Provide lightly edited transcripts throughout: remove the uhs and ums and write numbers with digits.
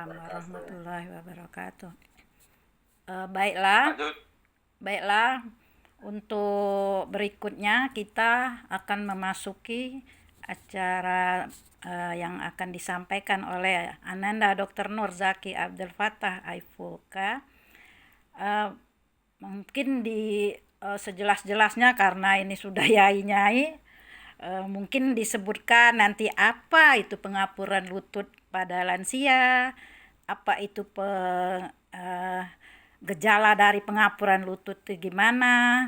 warahmatullahi wabarakatuh. Baiklah, Lanjut. baiklah. Untuk berikutnya kita akan memasuki acara yang akan disampaikan oleh Ananda Dr. Nur Zaki Abdul Fattah Aifuka. Mungkin sejelas-jelasnya karena ini sudah yai-nyai, mungkin disebutkan nanti apa itu pengapuran lutut pada lansia, apa itu gejala dari pengapuran lutut itu gimana,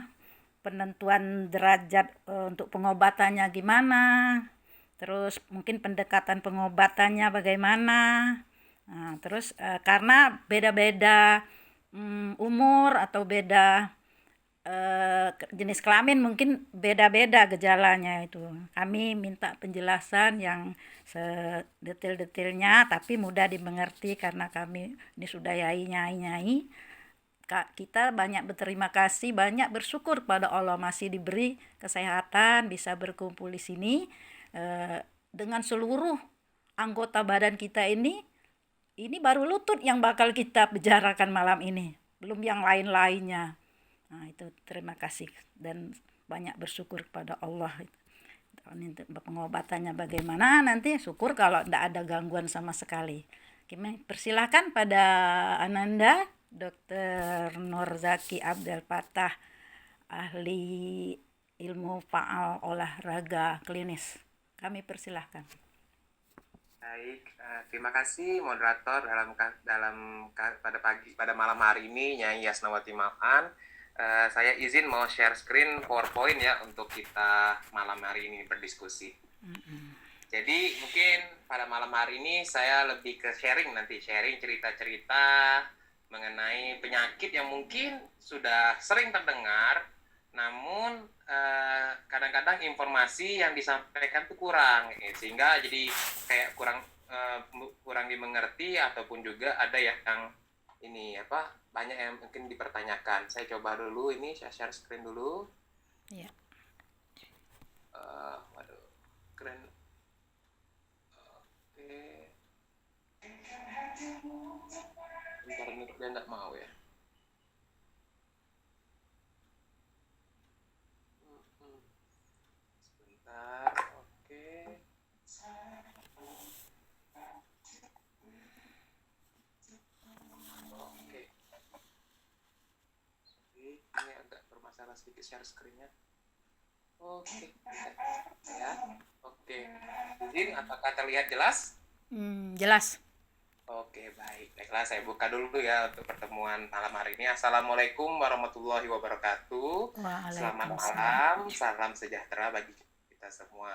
penentuan derajat untuk pengobatannya gimana, terus mungkin pendekatan pengobatannya bagaimana. Nah, terus karena beda-beda umur atau beda jenis kelamin mungkin beda-beda gejalanya itu. Kami minta penjelasan yang sedetail-detailnya tapi mudah dimengerti karena kami ini sudah nyai-nyai. Kita banyak berterima kasih, banyak bersyukur pada Allah masih diberi kesehatan, bisa berkumpul di sini dengan seluruh anggota badan kita ini. Ini baru lutut yang bakal kita bicarakan malam ini, belum yang lain-lainnya. Nah, itu terima kasih dan banyak bersyukur kepada Allah. Ini pengobatannya bagaimana nanti, syukur kalau tidak ada gangguan sama sekali. Persilahkan pada Ananda Dr. Nur Zaki Abdul Fattah, ahli ilmu faal olahraga klinis. Kami persilahkan. Baik, terima kasih moderator pada malam hari ini Nyai Yasnawati Maafan. Saya izin mau share screen PowerPoint ya untuk kita malam hari ini berdiskusi. Jadi mungkin pada malam hari ini saya lebih ke sharing cerita-cerita mengenai penyakit yang mungkin sudah sering terdengar, namun kadang-kadang informasi yang disampaikan itu kurang, sehingga jadi kayak kurang dimengerti ataupun juga ada yang banyak yang mungkin dipertanyakan. Saya coba dulu ini, saya share screen dulu. Iya. Waduh, keren. Oke. Internet dia nggak mau ya. Sebentar, oke. Oke. Ini agak bermasalah sedikit share screen-nya. Oke, ya. Oke. Izin, apakah terlihat jelas? Jelas. Oke, baiklah saya buka dulu ya untuk pertemuan malam hari ini. Assalamualaikum warahmatullahi wabarakatuh. Selamat malam, salam sejahtera bagi kita semua.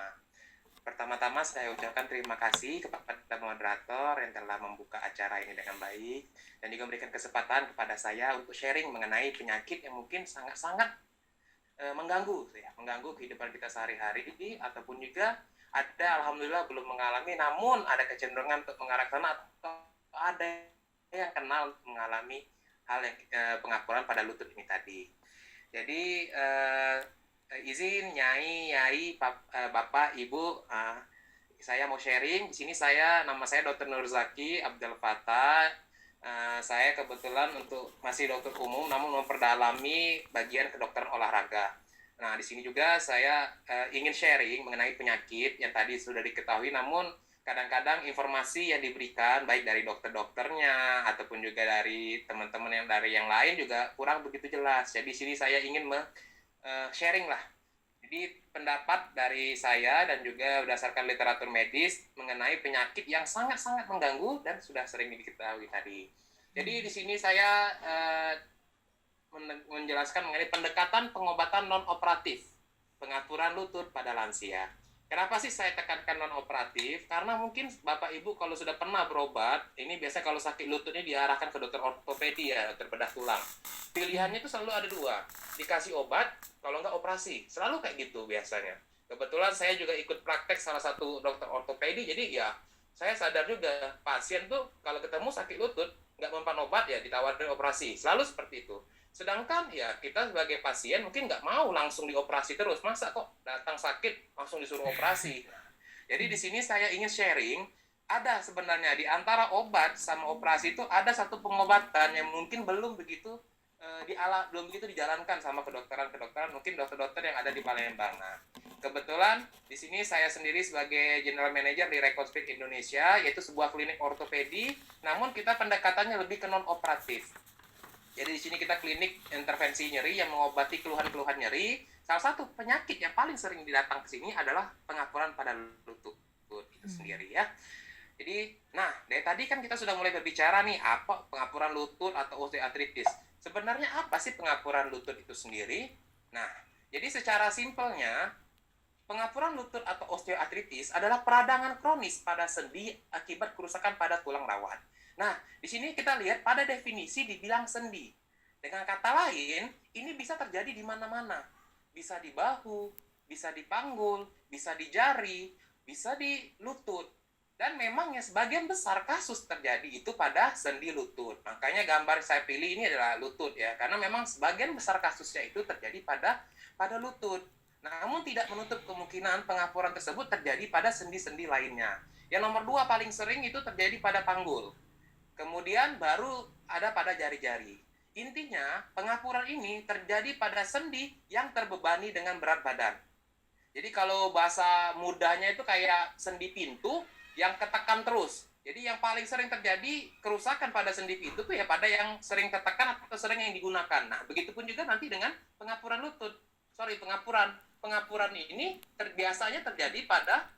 Pertama-tama saya ucapkan terima kasih kepada moderator yang telah membuka acara ini dengan baik dan juga memberikan kesempatan kepada saya untuk sharing mengenai penyakit yang mungkin sangat-sangat mengganggu kehidupan kita sehari-hari, ataupun juga ada alhamdulillah belum mengalami namun ada kecenderungan untuk mengarah ke sana, atau ada yang kenal mengalami hal yang pengapuran pada lutut ini tadi. Jadi izin Nyai, Bapak, Ibu, saya mau sharing di sini. Nama saya Dr. Nur Zaki Abdul Fattah. Saya kebetulan masih dokter umum namun memperdalami bagian kedokteran olahraga. Nah, di sini juga saya ingin sharing mengenai penyakit yang tadi sudah diketahui, namun kadang-kadang informasi yang diberikan baik dari dokter-dokternya ataupun juga dari teman-teman yang lain juga kurang begitu jelas. Jadi di sini saya ingin sharing lah. Jadi pendapat dari saya dan juga berdasarkan literatur medis mengenai penyakit yang sangat-sangat mengganggu dan sudah sering diketahui tadi. Jadi di sini saya menjelaskan mengenai pendekatan pengobatan non-operatif, pengaturan lutut pada lansia. Kenapa sih saya tekankan non-operatif? Karena mungkin Bapak Ibu kalau sudah pernah berobat, ini biasa kalau sakit lututnya diarahkan ke dokter ortopedi ya, dokter bedah tulang. Pilihannya itu selalu ada dua, dikasih obat, kalau nggak operasi. Selalu kayak gitu biasanya. Kebetulan saya juga ikut praktek salah satu dokter ortopedi, jadi ya saya sadar juga pasien tuh kalau ketemu sakit lutut, nggak mempan obat ya ditawarin operasi. Selalu seperti itu. Sedangkan ya kita sebagai pasien mungkin nggak mau langsung dioperasi terus. Masa kok datang sakit langsung disuruh operasi? Jadi di sini saya ingin sharing ada sebenarnya di antara obat sama operasi itu ada satu pengobatan yang mungkin belum begitu belum begitu dijalankan sama kedokteran mungkin dokter-dokter yang ada di Palembang. Nah, kebetulan di sini saya sendiri sebagai general manager di Reconstruct Indonesia, yaitu sebuah klinik ortopedi, namun kita pendekatannya lebih ke non operatif. Jadi di sini kita klinik intervensi nyeri yang mengobati keluhan-keluhan nyeri. Salah satu penyakit yang paling sering datang ke sini adalah pengapuran pada lutut itu sendiri ya. Jadi, nah dari tadi kan kita sudah mulai berbicara nih apa pengapuran lutut atau osteoartritis. Sebenarnya apa sih pengapuran lutut itu sendiri? Nah, jadi secara simpelnya pengapuran lutut atau osteoartritis adalah peradangan kronis pada sendi akibat kerusakan pada tulang rawan. Nah, di sini kita lihat pada definisi dibilang sendi. Dengan kata lain, ini bisa terjadi di mana-mana. Bisa di bahu, bisa di panggul, bisa di jari, bisa di lutut. Dan memangnya sebagian besar kasus terjadi itu pada sendi lutut. Makanya gambar saya pilih ini adalah lutut ya, karena memang sebagian besar kasusnya itu terjadi pada lutut. Namun tidak menutup kemungkinan pengapuran tersebut terjadi pada sendi-sendi lainnya. Yang nomor 2 paling sering itu terjadi pada panggul. Kemudian baru ada pada jari-jari. Intinya, pengapuran ini terjadi pada sendi yang terbebani dengan berat badan. Jadi kalau bahasa mudahnya itu kayak sendi pintu yang ketekan terus. Jadi yang paling sering terjadi kerusakan pada sendi pintu tuh ya pada yang sering tertekan atau sering yang digunakan. Nah, begitupun juga nanti dengan pengapuran lutut. Pengapuran ini biasanya terjadi pada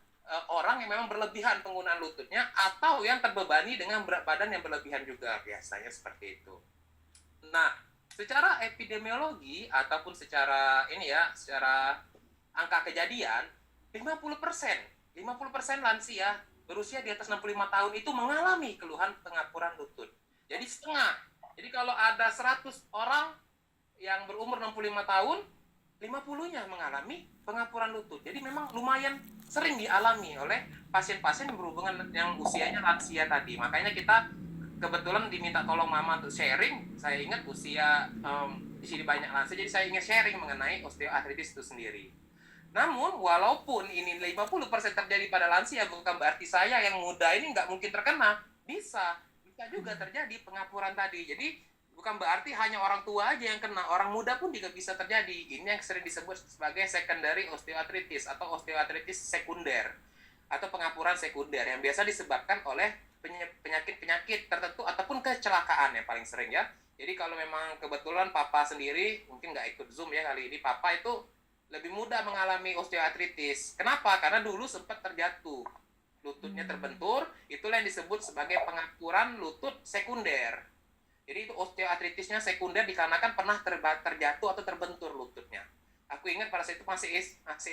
orang yang memang berlebihan penggunaan lututnya atau yang terbebani dengan berat badan yang berlebihan juga, biasanya seperti itu. Nah, secara epidemiologi ataupun secara angka kejadian 50% lansia berusia di atas 65 tahun itu mengalami keluhan pengapuran lutut. Jadi setengah. Jadi kalau ada 100 orang yang berumur 65 tahun, 50-nya mengalami pengapuran lutut. Jadi memang lumayan sering dialami oleh pasien-pasien yang berhubungan yang usianya lansia tadi. Makanya kita kebetulan diminta tolong mama untuk sharing. Saya ingat usia di sini banyak lansia, jadi saya ingin sharing mengenai osteoartritis itu sendiri. Namun, walaupun ini 50% terjadi pada lansia, bukan berarti saya yang muda ini nggak mungkin terkena. Bisa juga terjadi pengapuran tadi. Jadi, bukan berarti hanya orang tua aja yang kena, orang muda pun juga bisa terjadi. Ini yang sering disebut sebagai secondary osteoarthritis atau osteoartritis sekunder atau pengapuran sekunder yang biasa disebabkan oleh penyakit-penyakit tertentu ataupun kecelakaan yang paling sering ya. Jadi kalau memang kebetulan papa sendiri mungkin nggak ikut Zoom ya kali ini, papa itu lebih mudah mengalami osteoartritis. Kenapa? Karena dulu sempat terjatuh, lututnya terbentur, itulah yang disebut sebagai pengapuran lutut sekunder. Jadi itu osteoartritisnya sekunder dikarenakan pernah terjatuh atau terbentur lututnya. Aku ingat pada saat itu masih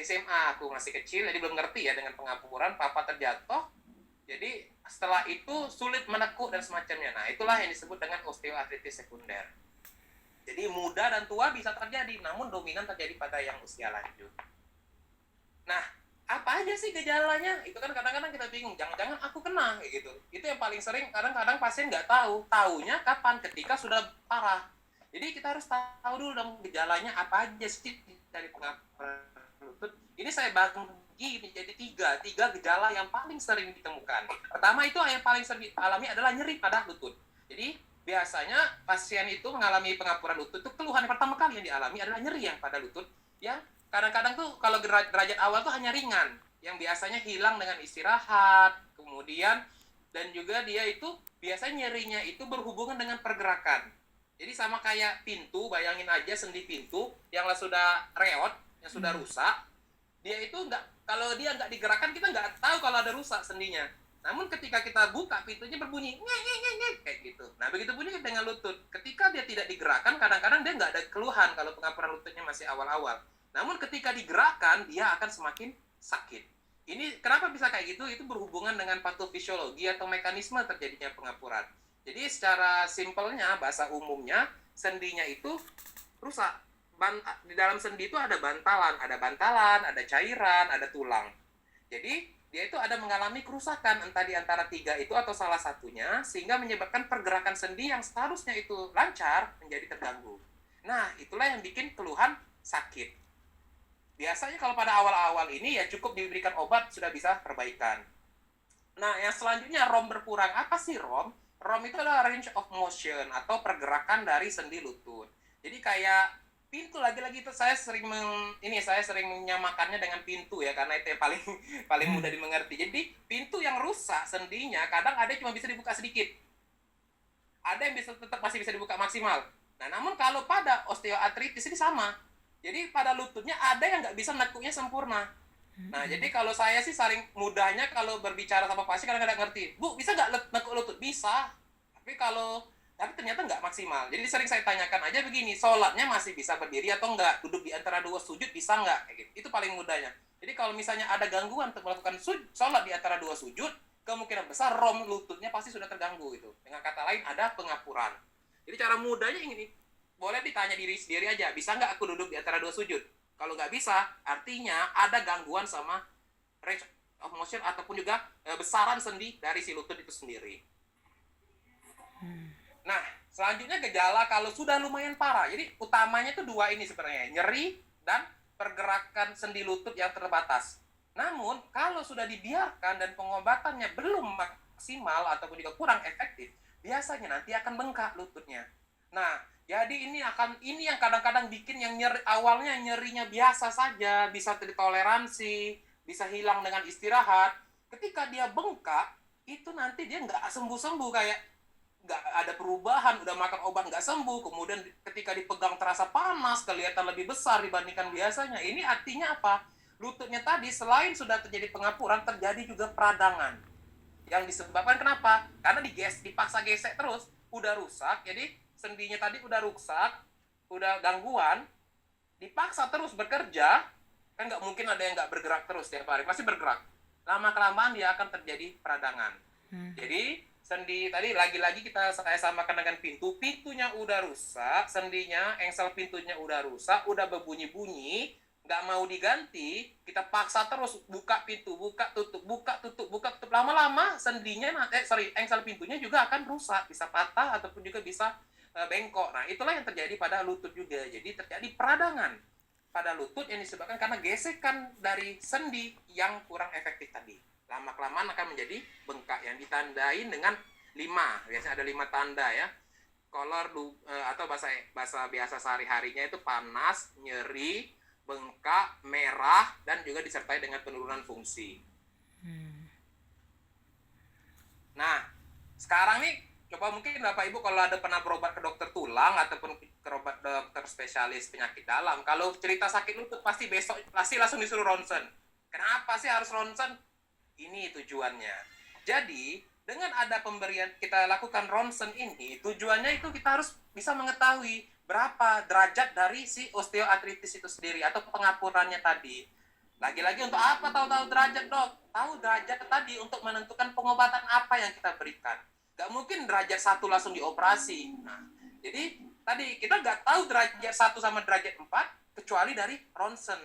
SMA, aku masih kecil, jadi belum ngerti ya dengan pengapuran, papa terjatuh. Jadi setelah itu sulit menekuk dan semacamnya. Nah, itulah yang disebut dengan osteoartritis sekunder. Jadi muda dan tua bisa terjadi, namun dominan terjadi pada yang usia lanjut. Nah, apa aja sih gejalanya? Itu kan kadang-kadang kita bingung, jangan-jangan aku kena, kayak gitu. Itu yang paling sering, kadang-kadang pasien nggak tahu. Taunya kapan? Ketika sudah parah. Jadi kita harus tahu dulu dong gejalanya apa aja sih dari pengapuran lutut. Ini saya bagi menjadi tiga gejala yang paling sering ditemukan. Pertama itu yang paling sering dialami adalah nyeri pada lutut. Jadi biasanya pasien itu mengalami pengapuran lutut itu keluhan yang pertama kali yang dialami adalah nyeri yang pada lutut yang kadang-kadang tuh kalau derajat awal tuh hanya ringan yang biasanya hilang dengan istirahat, kemudian dan juga dia itu biasanya nyerinya itu berhubungan dengan pergerakan. Jadi sama kayak pintu, bayangin aja sendi pintu yang sudah reot, yang sudah rusak, dia itu kalau dia nggak digerakkan kita nggak tahu kalau ada rusak sendinya. Namun ketika kita buka pintunya berbunyi kayak gitu. Nah begitu pun dengan lutut. Ketika dia tidak digerakkan, kadang-kadang dia nggak ada keluhan kalau pengapuran lututnya masih awal-awal. Namun ketika digerakkan, dia akan semakin sakit. Ini kenapa bisa kayak gitu? Itu berhubungan dengan patofisiologi atau mekanisme terjadinya pengapuran. Jadi secara simpelnya, bahasa umumnya, sendinya itu rusak. Di dalam sendi itu ada bantalan, ada cairan, ada tulang. Jadi dia itu ada mengalami kerusakan entah di antara tiga itu atau salah satunya sehingga menyebabkan pergerakan sendi yang seharusnya itu lancar menjadi terganggu. Nah, itulah yang bikin keluhan sakit. Biasanya kalau pada awal-awal ini ya cukup diberikan obat sudah bisa perbaikan. Nah, yang selanjutnya ROM berkurang. Apa sih ROM? ROM itu adalah range of motion atau pergerakan dari sendi lutut. Jadi kayak pintu, lagi-lagi itu saya sering menyamakannya dengan pintu ya, karena itu yang paling paling mudah dimengerti. Jadi pintu yang rusak sendinya kadang ada cuma bisa dibuka sedikit. Ada yang masih bisa dibuka maksimal. Nah, namun kalau pada osteoartritis ini sama. Jadi pada lututnya ada yang nggak bisa nekuknya sempurna. Nah, jadi kalau saya sih saling mudahnya kalau berbicara sama pasien kadang-kadang ngerti, Bu, bisa nggak nekuk lutut? Bisa. Tapi ternyata nggak maksimal. Jadi sering saya tanyakan aja begini, sholatnya masih bisa berdiri atau nggak? Duduk di antara dua sujud bisa nggak? Kayak gitu. Itu paling mudahnya. Jadi kalau misalnya ada gangguan untuk melakukan sholat di antara dua sujud, kemungkinan besar ROM lututnya pasti sudah terganggu itu. Dengan kata lain, ada pengapuran. Jadi cara mudahnya ini, boleh ditanya diri sendiri aja, bisa nggak aku duduk di antara dua sujud? Kalau nggak bisa, artinya ada gangguan sama range of motion ataupun juga besaran sendi dari si lutut itu sendiri. Nah, selanjutnya gejala kalau sudah lumayan parah. Jadi utamanya itu dua ini sebenarnya, nyeri dan pergerakan sendi lutut yang terbatas. Namun, kalau sudah dibiarkan dan pengobatannya belum maksimal ataupun juga kurang efektif, biasanya nanti akan bengkak lututnya. Nah, jadi ini yang kadang-kadang bikin yang awalnya nyerinya biasa saja, bisa ditoleransi, bisa hilang dengan istirahat. Ketika dia bengkak, itu nanti dia nggak sembuh-sembuh, kayak nggak ada perubahan, udah makan obat nggak sembuh, kemudian ketika dipegang terasa panas, kelihatan lebih besar dibandingkan biasanya. Ini artinya apa? Lututnya tadi selain sudah terjadi pengapuran, terjadi juga peradangan. Yang disebabkan kenapa? Karena dipaksa gesek terus, udah rusak, jadi sendinya tadi udah rusak, udah gangguan, dipaksa terus bekerja, kan nggak mungkin ada yang nggak bergerak terus tiap hari, pasti bergerak. Lama-kelamaan dia akan terjadi peradangan. Jadi sendi tadi lagi-lagi saya samakan dengan pintunya udah rusak, sendinya, engsel pintunya udah rusak, udah berbunyi-bunyi, nggak mau diganti, kita paksa terus buka pintu, buka tutup, lama-lama sendinya, engsel pintunya juga akan rusak, bisa patah ataupun juga bisa bengkok. Nah, itulah yang terjadi pada lutut juga. Jadi terjadi peradangan pada lutut yang disebabkan karena gesekan dari sendi yang kurang efektif tadi. Lama-kelamaan akan menjadi bengkak yang ditandain dengan 5. Biasanya ada 5 tanda ya. Kolor atau bahasa biasa sehari-harinya itu panas, nyeri, bengkak, merah, dan juga disertai dengan penurunan fungsi. Nah, sekarang nih coba mungkin Bapak Ibu kalau ada pernah berobat ke dokter tulang ataupun ke dokter spesialis penyakit dalam, kalau cerita sakit lutut pasti langsung disuruh ronsen. Kenapa sih harus ronsen? Ini tujuannya. Jadi, dengan ada pemberian kita lakukan ronsen ini, tujuannya itu kita harus bisa mengetahui berapa derajat dari si osteoartritis itu sendiri atau pengapurannya tadi. Lagi-lagi untuk apa tahu derajat, Dok? Tahu derajat tadi untuk menentukan pengobatan apa yang kita berikan. Gak mungkin derajat 1 langsung dioperasi. Nah, jadi tadi kita gak tahu derajat 1 sama derajat 4 kecuali dari ronsen.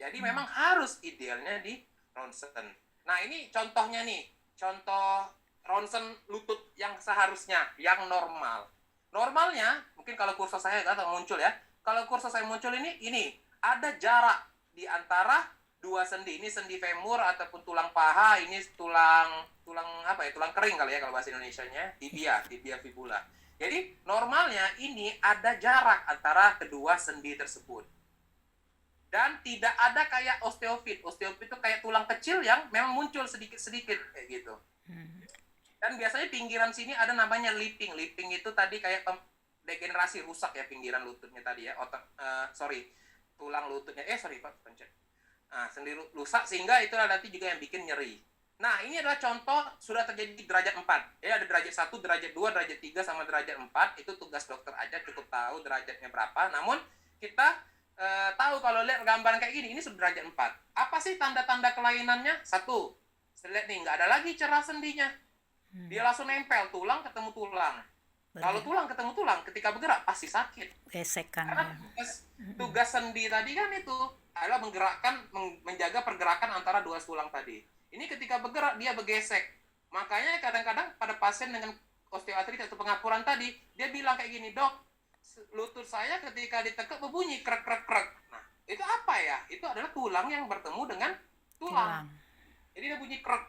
Jadi memang harus idealnya di ronsen. Nah, ini contohnya nih. Contoh ronsen lutut yang seharusnya, yang normal. Normalnya, mungkin kalau kursus saya nggak muncul ya. Kalau kursus saya muncul ini ada jarak di antara dua sendi. Ini sendi femur ataupun tulang paha, ini tulang kering kali ya kalau bahasa Indonesianya, tibia fibula. Jadi normalnya ini ada jarak antara kedua sendi tersebut. Dan tidak ada kayak osteofit. Osteofit itu kayak tulang kecil yang memang muncul sedikit-sedikit kayak gitu. Dan biasanya pinggiran sini ada namanya lipping. Lipping itu tadi kayak degenerasi, rusak ya pinggiran lututnya tadi ya. Tulang lututnya. Pencet. Nah, sendi rusak sehingga itu nanti juga yang bikin nyeri. Nah, ini adalah contoh sudah terjadi di derajat 4. Ya, ada derajat 1, derajat 2, derajat 3 sama derajat 4. Itu tugas dokter aja, cukup tahu derajatnya berapa. Namun kita tahu kalau lihat gambaran kayak gini, ini sudah derajat 4. Apa sih tanda-tanda kelainannya? 1, lihat nih, nggak ada lagi cerah sendinya. Dia langsung nempel, tulang ketemu tulang. Kalau tulang ketemu tulang, ketika bergerak pasti sakit. Gesekan. Karena tugas sendi tadi kan itu adalah menjaga pergerakan antara dua tulang tadi. Ini ketika bergerak, dia bergesek. Makanya kadang-kadang pada pasien dengan osteoartritis atau pengapuran tadi, dia bilang kayak gini, Dok, lutut saya ketika ditekuk berbunyi krek. Nah, itu apa ya? Itu adalah tulang yang bertemu dengan tulang. Jadi dia bunyi krek.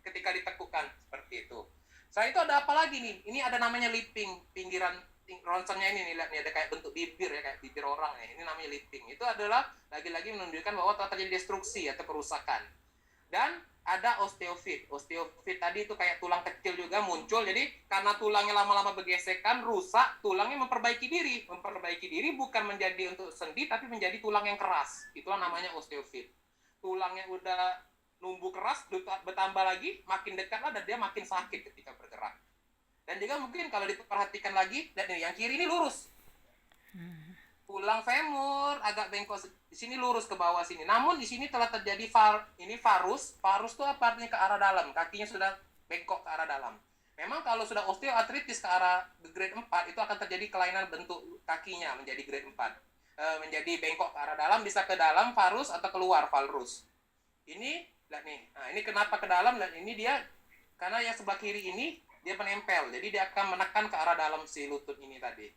ketika ditekukkan seperti itu. Setelah itu ada apa lagi nih? Ini ada namanya lipping, pinggiran ronsennya ini nih, lihat nih ada kayak bentuk bibir ya, kayak bibir orang ya. Ini namanya lipping. Itu adalah lagi-lagi menunjukkan bahwa telah terjadi destruksi atau kerusakan. Dan ada osteofit. Osteofit tadi itu kayak tulang kecil juga muncul. Jadi karena tulangnya lama-lama bergesekan, rusak, tulangnya memperbaiki diri. Memperbaiki diri bukan menjadi untuk sendi, tapi menjadi tulang yang keras. Itulah namanya osteofit. Tulangnya udah numbuh keras, bertambah lagi, makin dekat lah dan dia makin sakit ketika bergerak. Dan juga mungkin kalau diperhatikan lagi, lihat nih, yang kiri ini lurus. Tulang femur agak bengkok di sini, lurus ke bawah sini. Namun di sini telah terjadi varus. Varus itu apa artinya? Ke arah dalam. Kakinya sudah bengkok ke arah dalam. Memang kalau sudah osteoartritis ke arah grade 4 itu akan terjadi kelainan bentuk kakinya menjadi grade 4. Menjadi bengkok ke arah dalam, bisa ke dalam varus atau keluar valrus. Ini lihat nih. Nah, ini kenapa ke dalam? Dan ini dia karena yang sebelah kiri ini dia menempel. Jadi dia akan menekan ke arah dalam si lutut ini tadi.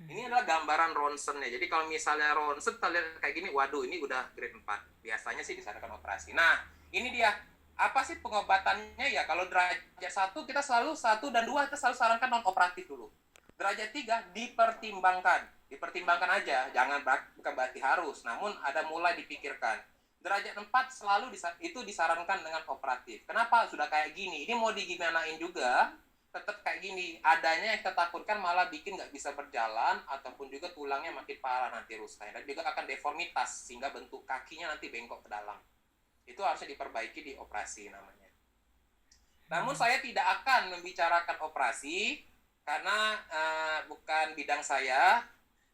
Ini adalah gambaran ronsennya. Jadi kalau misalnya ronsen kita lihat kayak gini, waduh ini udah grade 4. Biasanya sih disarankan operasi. Nah, ini dia. Apa sih pengobatannya ya? Kalau derajat 1 kita selalu 1 dan 2 kita selalu sarankan non operatif dulu. Derajat 3 dipertimbangkan. Dipertimbangkan aja, jangan bukan berarti harus, namun ada mulai dipikirkan. Derajat 4 selalu itu disarankan dengan operatif. Kenapa? Sudah kayak gini. Ini mau digimanain juga, tetap kayak gini. Adanya yang kita takutkan malah bikin nggak bisa berjalan, ataupun juga tulangnya makin parah nanti rusaknya. Dan juga akan deformitas, sehingga bentuk kakinya nanti bengkok ke dalam. Itu harusnya diperbaiki di operasi namanya. Namun saya tidak akan membicarakan operasi, karena bukan bidang saya.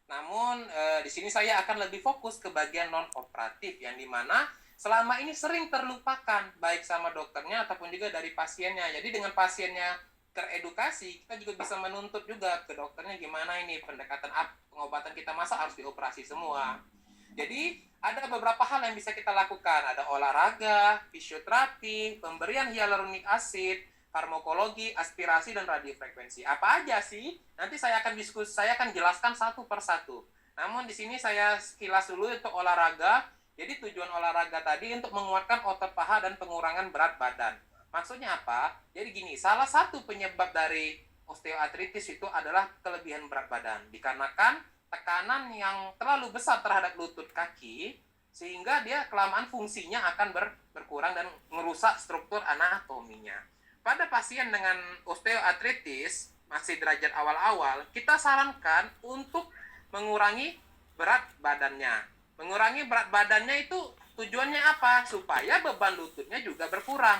Namun di sini saya akan lebih fokus ke bagian non-operatif, yang dimana selama ini sering terlupakan, baik sama dokternya ataupun juga dari pasiennya. Jadi dengan pasiennya teredukasi, kita juga bisa menuntut juga ke dokternya gimana ini pendekatan pengobatan kita, masa harus dioperasi semua. Jadi ada beberapa hal yang bisa kita lakukan. Ada olahraga, fisioterapi, pemberian hyaluronic acid, farmakologi, aspirasi, dan radiofrekuensi. Apa aja sih? Nanti saya akan jelaskan satu persatu. Namun di sini saya sekilas dulu untuk olahraga. Jadi tujuan olahraga tadi untuk menguatkan otot paha dan pengurangan berat badan. Maksudnya apa? Jadi gini, salah satu penyebab dari osteoartritis itu adalah kelebihan berat badan. Dikarenakan tekanan yang terlalu besar terhadap lutut kaki, sehingga dia kelamaan fungsinya akan berkurang dan merusak struktur anatominya. Pada pasien dengan osteoartritis, masih derajat awal-awal, kita sarankan untuk mengurangi berat badannya. Mengurangi berat badannya itu tujuannya apa? Supaya beban lututnya juga berkurang.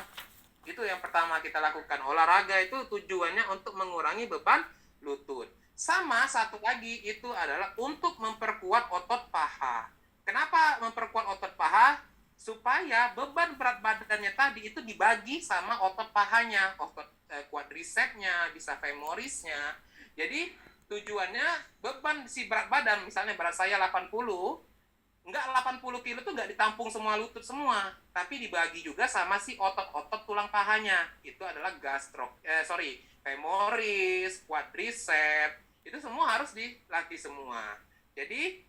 Itu yang pertama kita lakukan. Olahraga itu tujuannya untuk mengurangi beban lutut. Sama satu lagi itu adalah untuk memperkuat otot paha. Kenapa memperkuat otot paha? Supaya beban berat badannya tadi itu dibagi sama otot pahanya, otot quadricepsnya, bisa femorisnya. Jadi tujuannya beban si berat badan, misalnya berat saya 80, enggak 80 kilo tuh enggak ditampung semua lutut semua, tapi dibagi juga sama si otot-otot tulang pahanya. Itu adalah femoris, quadriceps, itu semua harus dilatih semua. Jadi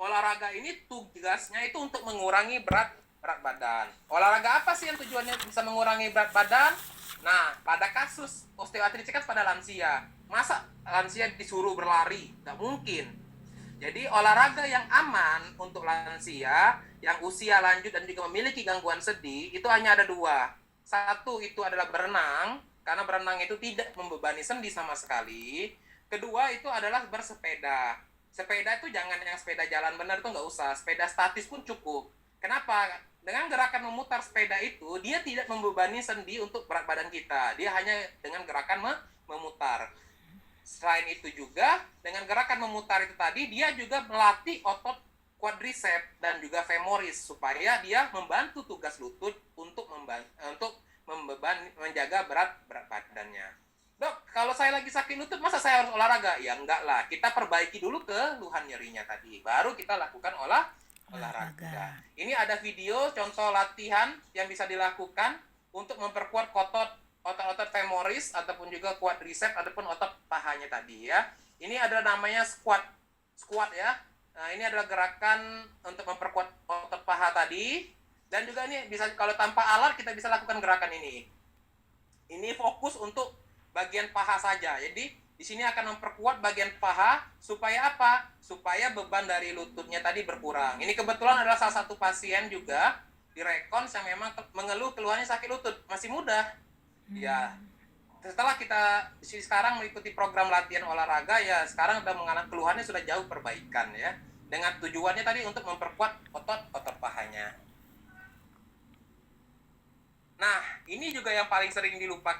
olahraga ini tugasnya itu untuk mengurangi berat badan. Olahraga apa sih yang tujuannya bisa mengurangi berat badan? Nah, pada kasus osteoartritis kan pada lansia. Masa lansia disuruh berlari? Nggak mungkin. Jadi olahraga yang aman untuk lansia, yang usia lanjut dan juga memiliki gangguan sendi, itu hanya ada 2. Satu itu adalah berenang, karena berenang itu tidak membebani sendi sama sekali. Kedua itu adalah bersepeda. Sepeda itu jangan yang sepeda jalan benar, itu nggak usah. Sepeda statis pun cukup. Kenapa? Dengan gerakan memutar sepeda itu, dia tidak membebani sendi untuk berat badan kita. Dia hanya dengan gerakan memutar. Selain itu juga, dengan gerakan memutar itu tadi, dia juga melatih otot quadriceps dan juga femoris, supaya dia membantu tugas lutut untuk menjaga berat badannya. Dok, kalau saya lagi sakit lutut, masa saya harus olahraga? Ya enggak lah, kita perbaiki dulu keluhan nyerinya tadi, baru kita lakukan olahraga. Ini ada video contoh latihan yang bisa dilakukan untuk memperkuat otot-otot femoris ataupun juga quadriceps ataupun otot pahanya tadi ya. Ini adalah namanya squat ya. Nah, ini adalah gerakan untuk memperkuat otot paha tadi. Dan juga ini bisa, kalau tanpa alat kita bisa lakukan gerakan ini. Ini fokus untuk bagian paha saja. Jadi di sini akan memperkuat bagian paha supaya apa? Supaya beban dari lututnya tadi berkurang. Ini kebetulan adalah salah satu pasien juga di rekon yang memang mengeluh keluhannya sakit lutut, masih muda. Ya, setelah kita sekarang mengikuti program latihan olahraga, ya sekarang sudah mengalami keluhannya sudah jauh perbaikan ya. Dengan tujuannya tadi untuk memperkuat otot pahanya. Nah, ini juga yang paling sering dilupa.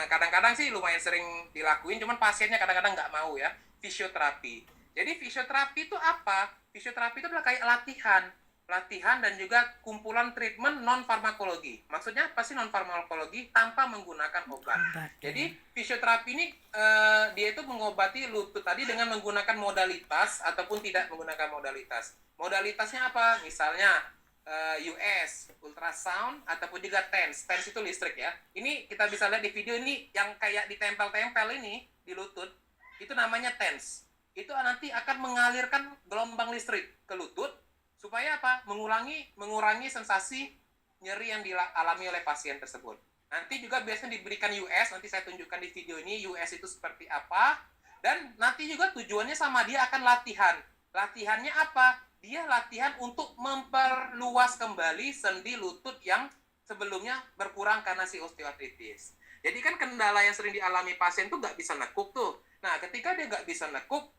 Kadang-kadang sih lumayan sering dilakuin, cuman pasiennya kadang-kadang nggak mau ya. Fisioterapi. Jadi fisioterapi itu apa? Fisioterapi itu adalah kayak latihan dan juga kumpulan treatment non farmakologi. Maksudnya apa sih non farmakologi? Tanpa menggunakan obat. Jadi fisioterapi ini dia itu mengobati lutut tadi dengan menggunakan modalitas ataupun tidak menggunakan modalitas. Modalitasnya apa? Misalnya US, ultrasound, ataupun juga TENS. TENS itu listrik ya. Ini kita bisa lihat di video ini yang kayak ditempel-tempel ini di lutut. Itu namanya TENS. Itu nanti akan mengalirkan gelombang listrik ke lutut supaya apa? Mengurangi sensasi nyeri yang dialami oleh pasien tersebut. Nanti juga biasanya diberikan US, nanti saya tunjukkan di video ini US itu seperti apa. Dan nanti juga tujuannya sama, dia akan latihan. Latihannya apa? Dia latihan untuk memperluas kembali sendi lutut yang sebelumnya berkurang karena si osteoartritis. Jadi kan kendala yang sering dialami pasien tuh nggak bisa nekuk tuh. Nah, ketika dia nggak bisa nekuk,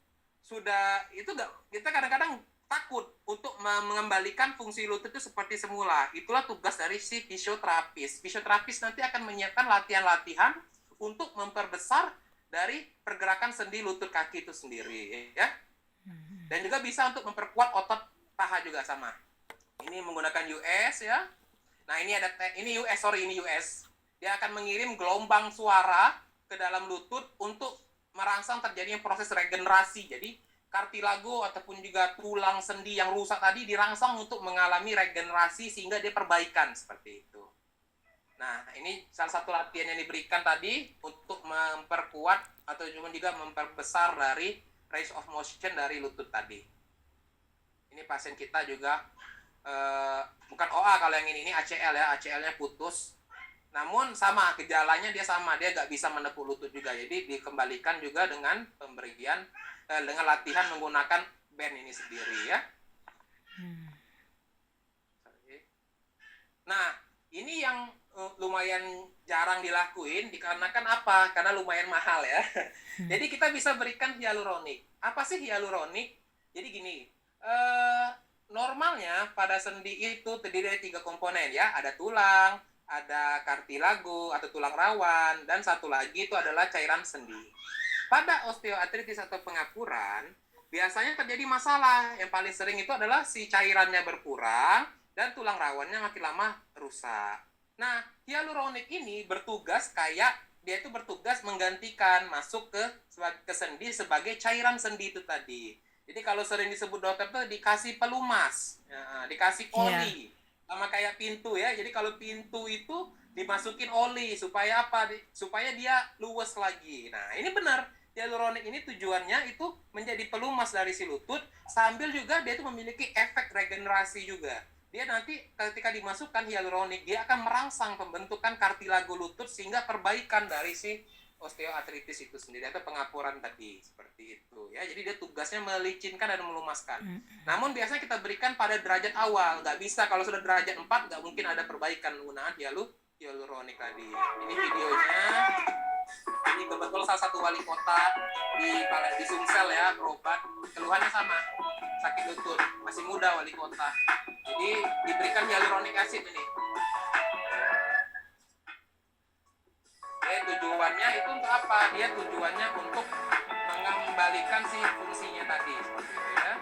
kita kadang-kadang takut untuk mengembalikan fungsi lutut itu seperti semula. Itulah tugas dari si fisioterapis. Fisioterapis nanti akan menyiapkan latihan-latihan untuk memperbesar dari pergerakan sendi lutut kaki itu sendiri, ya. Dan juga bisa untuk memperkuat otot paha juga sama. Ini menggunakan US ya. Nah, ini US. Dia akan mengirim gelombang suara ke dalam lutut untuk merangsang terjadinya proses regenerasi. Jadi kartilago ataupun juga tulang sendi yang rusak tadi dirangsang untuk mengalami regenerasi sehingga dia perbaikan seperti itu. Nah, ini salah satu latihan yang diberikan tadi untuk memperkuat atau juga memperbesar dari range of motion dari lutut tadi. Ini pasien kita juga bukan OA kalau yang ini ACL ya, ACL-nya putus. Namun sama, gejalanya dia sama, dia nggak bisa menepuk lutut juga. Jadi dikembalikan juga dengan pemberian dengan latihan menggunakan band ini sendiri ya. Nah, ini yang lumayan jarang dilakuin dikarenakan apa? Karena lumayan mahal ya. Jadi kita bisa berikan hyaluronik. Apa sih hyaluronik? Jadi gini, normalnya pada sendi itu terdiri dari 3 komponen ya. Ada tulang, ada kartilago atau tulang rawan, dan satu lagi itu adalah cairan sendi. Pada osteoartritis atau pengapuran, biasanya terjadi masalah. Yang paling sering itu adalah si cairannya berkurang dan tulang rawannya makin lama rusak. Nah, hyaluronik ini dia itu bertugas menggantikan masuk ke sendi sebagai cairan sendi itu tadi. Jadi kalau sering disebut dokter tuh dikasih pelumas, dikasih oli, sama kayak pintu ya. Jadi kalau pintu itu dimasukin oli supaya apa? Supaya dia luwes lagi. Nah, ini benar. Hyaluronik ini tujuannya itu menjadi pelumas dari si lutut sambil juga dia itu memiliki efek regenerasi juga. Dia nanti ketika dimasukkan hyaluronik, dia akan merangsang pembentukan kartilago lutut sehingga perbaikan dari si osteoartritis itu sendiri atau pengapuran tadi seperti itu ya. Jadi dia tugasnya melicinkan dan melumaskan. Namun biasanya kita berikan pada derajat awal, nggak bisa kalau sudah derajat 4 nggak mungkin ada perbaikan penggunaan hyaluronik tadi. Ini videonya. Ini kebetulan salah satu wali kota di Sumsel ya, berobat, keluhannya sama, sakit lutut, masih muda wali kota. Jadi diberikan hyaluronik acid ini. Tujuannya itu untuk apa? Dia tujuannya untuk mengembalikan si fungsinya tadi seperti itu ya.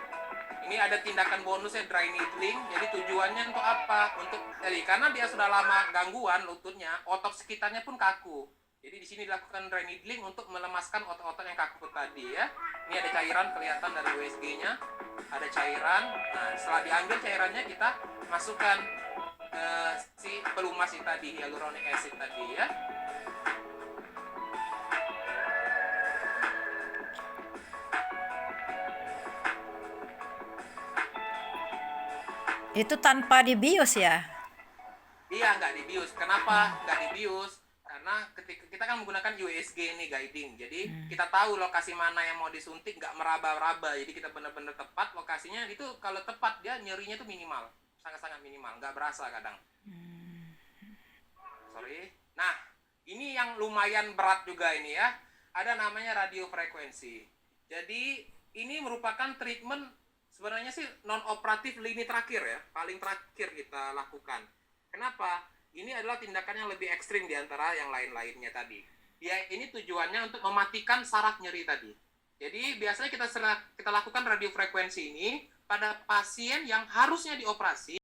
Ini ada tindakan bonusnya dry needling. Jadi tujuannya untuk apa? Karena dia sudah lama gangguan lututnya, otot sekitarnya pun kaku. Jadi di sini dilakukan dry needling untuk melemaskan otot-otot yang kaku tadi ya. Ini ada cairan kelihatan dari USG-nya. Ada cairan. Nah, setelah diambil cairannya kita masukkan si pelumas ini tadi, hyaluronic acid tadi ya. Itu tanpa dibius ya? Iya, nggak dibius. Kenapa nggak dibius? Karena ketika kita kan menggunakan USG ini guiding, jadi kita tahu lokasi mana yang mau disuntik, nggak meraba-raba, jadi kita benar-benar tepat lokasinya. Itu kalau tepat dia nyerinya tuh minimal, sangat-sangat minimal, nggak berasa kadang. Sorry. Nah, ini yang lumayan berat juga ini ya, ada namanya radiofrekuensi. Jadi ini merupakan treatment sebenarnya sih non operatif lini terakhir ya, paling terakhir kita lakukan. Kenapa? Ini adalah tindakan yang lebih ekstrim di antara yang lain-lainnya tadi. Ya, ini tujuannya untuk mematikan saraf nyeri tadi. Jadi, biasanya kita lakukan radiofrekuensi ini pada pasien yang harusnya dioperasi,